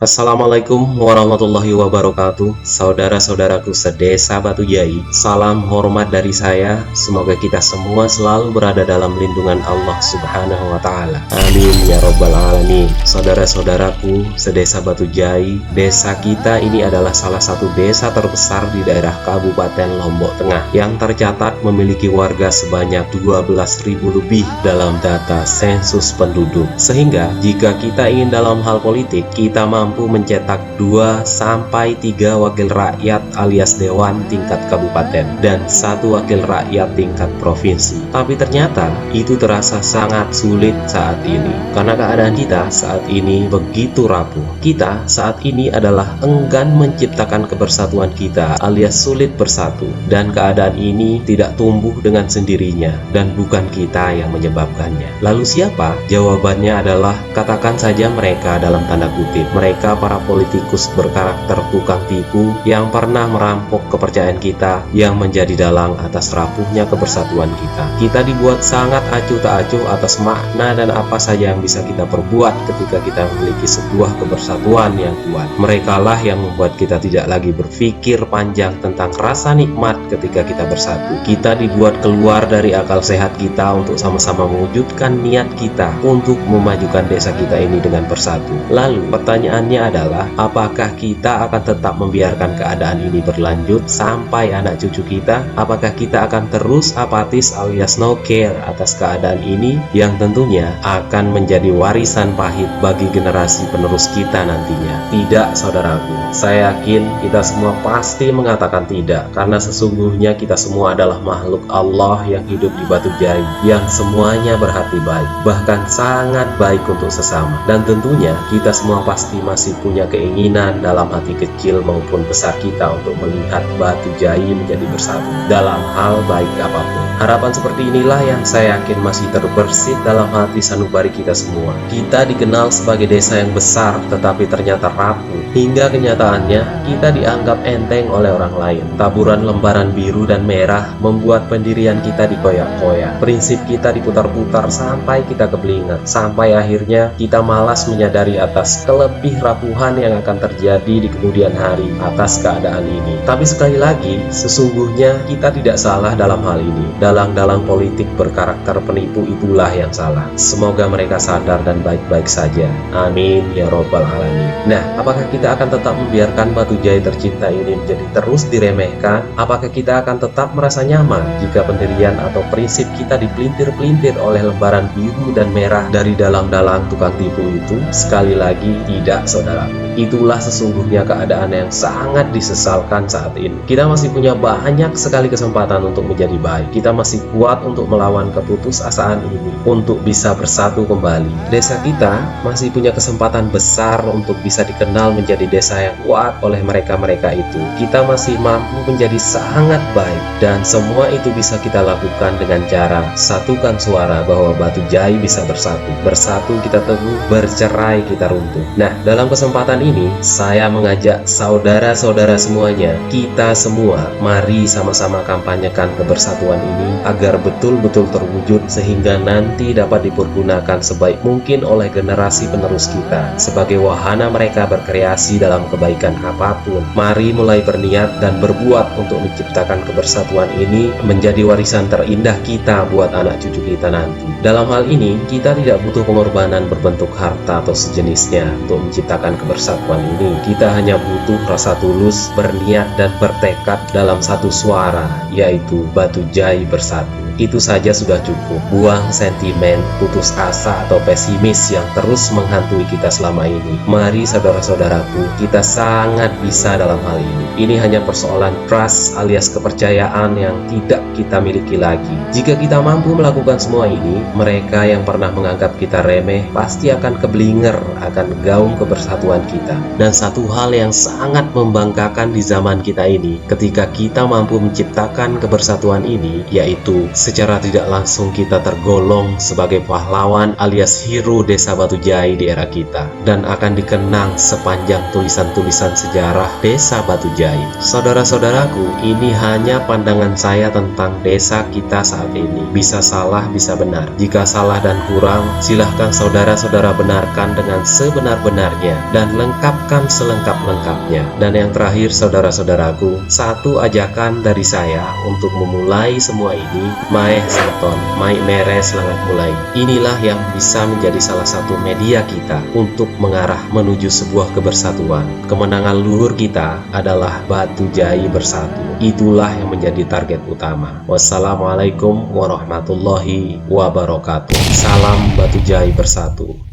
Assalamualaikum warahmatullahi wabarakatuh. Saudara-saudaraku sedesa Batu Jai, salam hormat dari saya. Semoga kita semua selalu berada dalam lindungan Allah Subhanahu wa Ta'ala. Amin ya Rabbal 'Alamin. Saudara-saudaraku sedesa Batu Jai, desa kita ini adalah salah satu desa terbesar di daerah Kabupaten Lombok Tengah yang tercatat memiliki warga sebanyak 12.000 lebih dalam data sensus penduduk. Sehingga jika kita ingin dalam hal politik, kita mampu mencetak 2-3 wakil rakyat alias dewan tingkat kabupaten dan 1 wakil rakyat tingkat provinsi. Tapi ternyata itu terasa sangat sulit saat ini karena keadaan kita saat ini begitu rapuh. Kita saat ini adalah enggan menciptakan kebersatuan kita alias sulit bersatu, dan keadaan ini tidak tumbuh dengan sendirinya dan bukan kita yang menyebabkannya. Lalu siapa? Jawabannya adalah katakan saja mereka dalam tanda kutip. Mereka para politikus berkarakter tukang tipu yang pernah merampok kepercayaan kita, yang menjadi dalang atas rapuhnya kebersatuan kita. Kita dibuat sangat acuh tak acuh atas makna dan apa saja yang bisa kita perbuat ketika kita memiliki sebuah kebersatuan yang kuat. Merekalah yang membuat kita tidak lagi berpikir panjang tentang rasa nikmat ketika kita bersatu. Kita dibuat keluar dari akal sehat kita untuk sama-sama mewujudkan niat kita untuk memajukan desa kita ini dengan bersatu. Lalu pertanyaannya adalah, apakah kita akan tetap membiarkan keadaan ini berlanjut sampai anak cucu kita? Apakah kita akan terus apatis alias no care atas keadaan ini yang tentunya akan menjadi warisan pahit bagi generasi penerus kita nantinya? Tidak, saudaraku. Saya yakin kita semua pasti mengatakan tidak, karena sesungguhnya kita semua adalah makhluk Allah yang hidup di Batu Jai, yang semuanya berhati baik, bahkan sangat baik untuk sesama. Dan tentunya kita semua pasti masih punya keinginan dalam hati kecil maupun besar kita untuk melihat Batu Jai menjadi bersatu dalam hal baik apapun. Harapan seperti inilah yang saya yakin masih terbersit dalam hati sanubari kita semua. Kita dikenal sebagai desa yang besar, tetapi ternyata rapuh. Hingga kenyataannya kita dianggap enteng oleh orang lain. Taburan lembaran biru dan merah membuat pendirian kita dikoyak-koyak. Prinsip kita diputar-putar sampai kita keblingat, sampai akhirnya kita malas menyadari atas kelebih rapuhan yang akan terjadi di kemudian hari atas keadaan ini. Tapi sekali lagi, sesungguhnya kita tidak salah dalam hal ini. Dalang-dalang politik berkarakter penipu itulah yang salah. Semoga mereka sadar dan baik-baik saja. Amin ya Rabbal 'Alamin. Nah, apakah kita akan tetap membiarkan Batu Jai tercinta ini menjadi terus diremehkan? Apakah kita akan tetap merasa nyaman jika pendirian atau prinsip kita dipelintir-pelintir oleh lembaran biru dan merah dari dalang-dalang tukang tipu itu? Sekali lagi, tidak, saudaraku. Itulah sesungguhnya keadaan yang sangat disesalkan saat ini. Kita masih punya banyak sekali kesempatan untuk menjadi baik. Kita masih kuat untuk melawan keputusasaan ini, untuk bisa bersatu kembali. Desa kita masih punya kesempatan besar untuk bisa dikenal menjadi desa yang kuat oleh mereka-mereka itu. Kita masih mampu menjadi sangat baik, dan semua itu bisa kita lakukan dengan cara satukan suara bahwa Batu Jai bisa bersatu. Bersatu kita teguh, bercerai kita runtuh. Nah, dalam kesempatan ini saya mengajak saudara-saudara semuanya, kita semua mari sama-sama kampanyekan kebersatuan ini agar betul-betul terwujud, sehingga nanti dapat dipergunakan sebaik mungkin oleh generasi penerus kita sebagai wahana mereka berkreasi dalam kebaikan apapun. Mari mulai berniat dan berbuat untuk menciptakan kebersatuan ini menjadi warisan terindah kita buat anak cucu kita nanti. Dalam hal ini kita tidak butuh pengorbanan berbentuk harta atau sejenisnya untuk menciptakan kebersatuan ini. Kita hanya butuh rasa tulus, berniat dan bertekad dalam satu suara, yaitu Batu Jai bersatu. Itu saja sudah cukup. Buang sentimen, putus asa atau pesimis yang terus menghantui kita selama ini. Mari saudara-saudaraku, kita sangat bisa dalam hal ini. Ini hanya persoalan trust alias kepercayaan yang tidak kita miliki lagi. Jika kita mampu melakukan semua ini, mereka yang pernah menganggap kita remeh pasti akan keblinger akan gaung kebersatuan kita. Dan satu hal yang sangat membanggakan di zaman kita ini, ketika kita mampu menciptakan kebersatuan ini, yaitu secara tidak langsung kita tergolong sebagai pahlawan alias hero Desa Batu Jai di era kita, dan akan dikenang sepanjang tulisan-tulisan sejarah Desa Batu Jai. Saudara-saudaraku, ini hanya pandangan saya tentang desa kita saat ini. Bisa salah, bisa benar. Jika salah dan kurang, silahkan saudara-saudara benarkan dengan sebenar-benarnya dan lengkapkan selengkap-lengkapnya. Dan yang terakhir, saudara-saudaraku, satu ajakan dari saya untuk memulai semua ini, maeh seton, mai meres langat mulai. Inilah yang bisa menjadi salah satu media kita untuk mengarah menuju sebuah kebersatuan. Kemenangan luhur kita adalah Batu Jai bersatu. Itulah yang menjadi target utama. Wassalamualaikum warahmatullahi wabarakatuh. Salam Batu Jai bersatu.